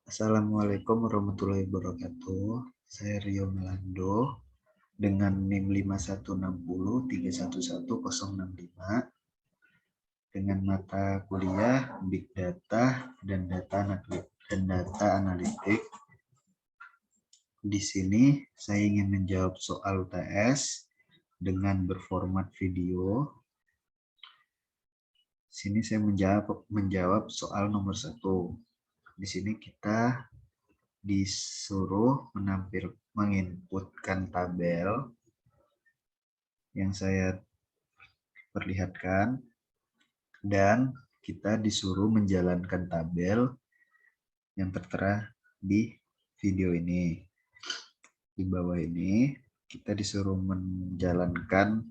Assalamualaikum warahmatullahi wabarakatuh. Saya Rio Melando dengan NIM 5160311065 dengan mata kuliah Big Data dan Data Analitik. Di sini saya ingin menjawab soal UTS dengan berformat video. Sini saya menjawab soal nomor 1. Di sini kita disuruh menginputkan tabel yang saya perlihatkan, dan kita disuruh menjalankan tabel yang tertera di video ini. Di bawah ini kita disuruh menjalankan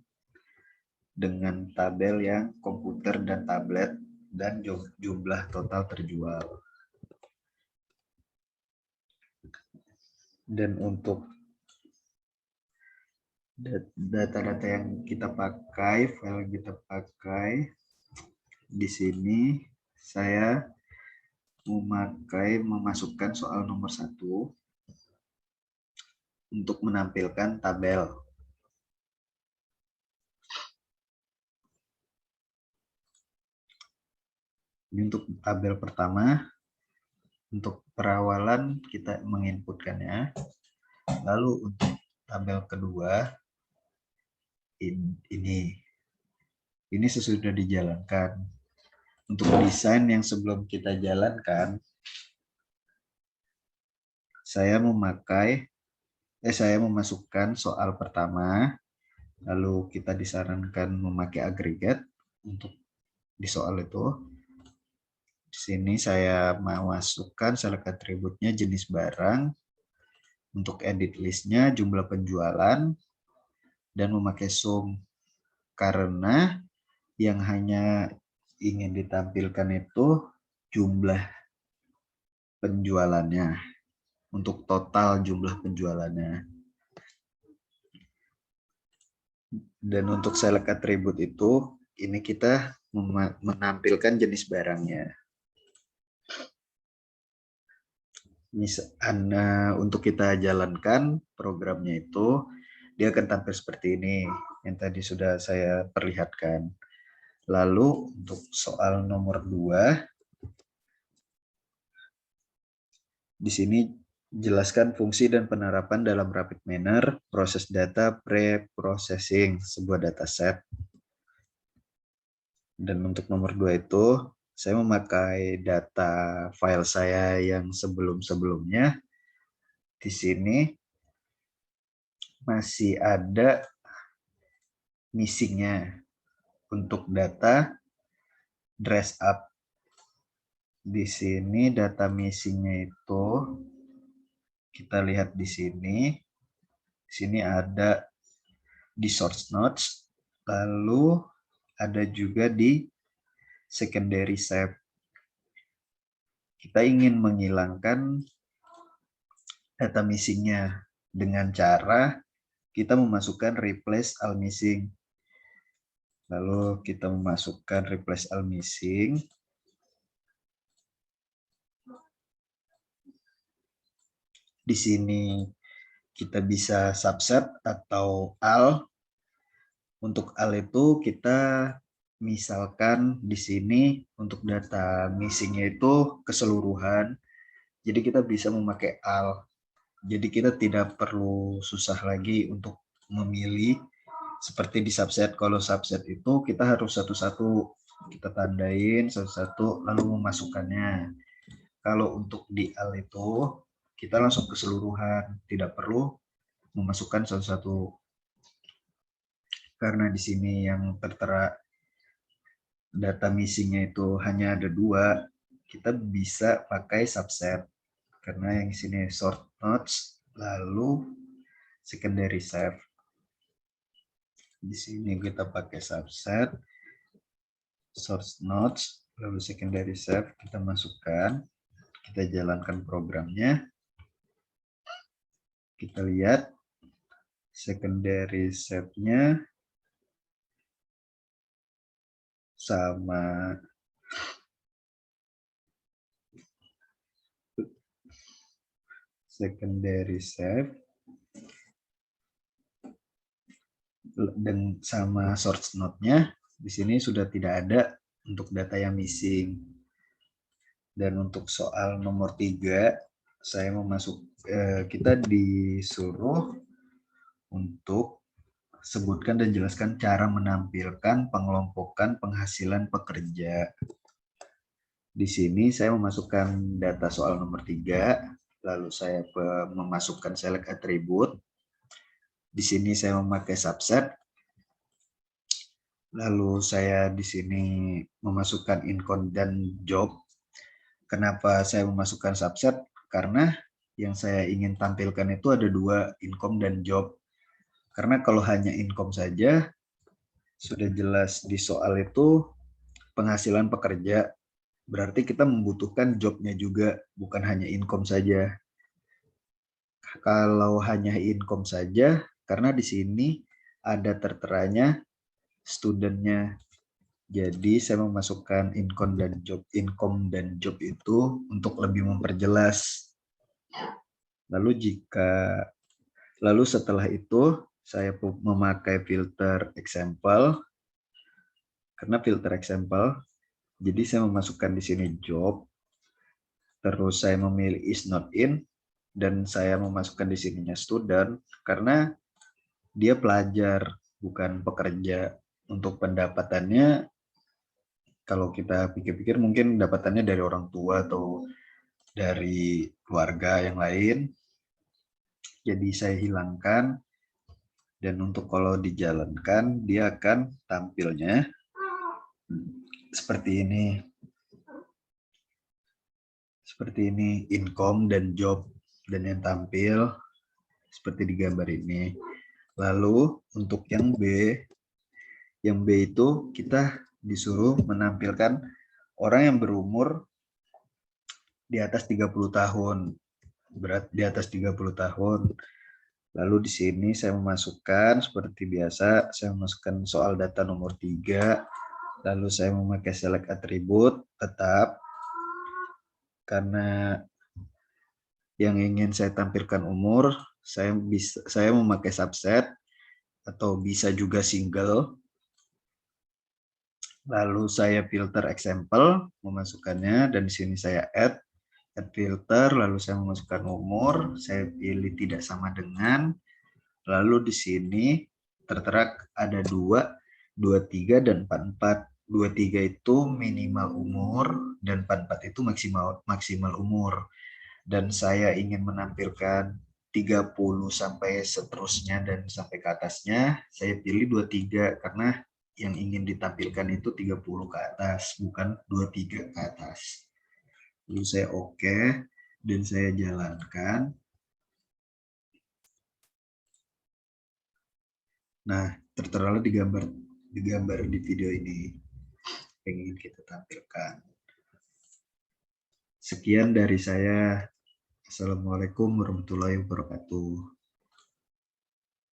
dengan tabel yang komputer dan tablet dan jumlah total terjual. Dan untuk data-data yang kita pakai, file yang kita pakai, di sini saya memasukkan soal nomor 1 untuk menampilkan tabel. Ini untuk tabel pertama. Untuk perawalan kita menginputkannya. Lalu untuk tabel kedua, ini sesudah dijalankan. Untuk desain yang sebelum kita jalankan, saya memasukkan soal pertama, lalu kita disarankan memakai agregat untuk di soal itu. Di sini saya memasukkan select atributnya jenis barang, untuk edit listnya jumlah penjualan, dan memakai sum karena yang hanya ingin ditampilkan itu jumlah penjualannya, untuk total jumlah penjualannya. Dan untuk select atribut itu, ini kita menampilkan jenis barangnya. Misalnya untuk kita jalankan programnya itu, dia akan tampil seperti ini yang tadi sudah saya perlihatkan. Lalu untuk soal nomor 2, di sini jelaskan fungsi dan penerapan dalam rapid manner proses data pre-processing sebuah dataset. Dan untuk nomor 2 itu, saya memakai data file saya yang sebelum-sebelumnya. Di sini masih ada missingnya untuk data dress up. Di sini data missingnya itu kita lihat di sini. Di sini ada di source notes, lalu ada juga di secondary shape. Kita ingin menghilangkan data missingnya dengan cara kita memasukkan replace all missing. Lalu kita memasukkan replace all missing. Di sini kita bisa subset atau all. Untuk all itu kita misalkan di sini untuk data missingnya itu keseluruhan. Jadi kita bisa memakai all. Jadi kita tidak perlu susah lagi untuk memilih seperti di subset. Kalau subset itu kita harus satu-satu kita tandain satu-satu lalu memasukkannya. Kalau untuk di all itu kita langsung keseluruhan, tidak perlu memasukkan satu-satu. Karena di sini yang tertera data missingnya itu hanya ada 2, kita bisa pakai subset. Karena yang di sini sort notes, lalu secondary save. Di sini kita pakai subset, source notes, lalu secondary save, kita masukkan, kita jalankan programnya. Kita lihat secondary save-nya sama secondary save, dan sama source node-nya di sini sudah tidak ada untuk data yang missing. Dan untuk soal nomor 3, saya kita disuruh untuk sebutkan dan jelaskan cara menampilkan pengelompokan penghasilan pekerja. Di sini saya memasukkan data soal nomor 3, lalu saya memasukkan select attribute. Di sini saya memakai subset. Lalu saya di sini memasukkan income dan job. Kenapa saya memasukkan subset? Karena yang saya ingin tampilkan itu ada 2, income dan job. Karena kalau hanya income saja, sudah jelas di soal itu penghasilan pekerja. Berarti kita membutuhkan jobnya juga, bukan hanya income saja. Kalau hanya income saja, karena di sini ada terteranya studentnya. Jadi saya memasukkan income dan job itu untuk lebih memperjelas. Lalu setelah itu saya memakai filter example. Karena filter example, jadi saya memasukkan di sini job. Terus saya memilih is not in, dan saya memasukkan di sininya student karena dia pelajar bukan pekerja. Untuk pendapatannya, kalau kita pikir-pikir mungkin dapatannya dari orang tua atau dari keluarga yang lain. Jadi saya hilangkan, dan untuk kalau dijalankan dia akan tampilnya seperti ini. Seperti ini income dan job, dan yang tampil seperti di gambar ini. Lalu untuk yang B itu kita disuruh menampilkan orang yang berumur di atas 30 tahun. Berat di atas 30 tahun. Lalu di sini saya memasukkan seperti biasa, saya memasukkan soal data nomor 3. Lalu saya memakai select attribute tetap karena yang ingin saya tampilkan umur, saya memakai subset atau bisa juga single. Lalu saya filter example, memasukkannya, dan di sini saya add filter, lalu saya memasukkan umur, saya pilih tidak sama dengan, lalu di sini tertera ada 2, 23, dan 44. 23 itu minimal umur, dan 44 itu maksimal umur. Dan saya ingin menampilkan 30 sampai seterusnya dan sampai ke atasnya, saya pilih 23 karena yang ingin ditampilkan itu 30 ke atas, bukan 23 ke atas. Lalu saya oke, dan saya jalankan. Nah, tertera di gambar di video ini yang ingin kita tampilkan. Sekian dari saya. Assalamualaikum warahmatullahi wabarakatuh.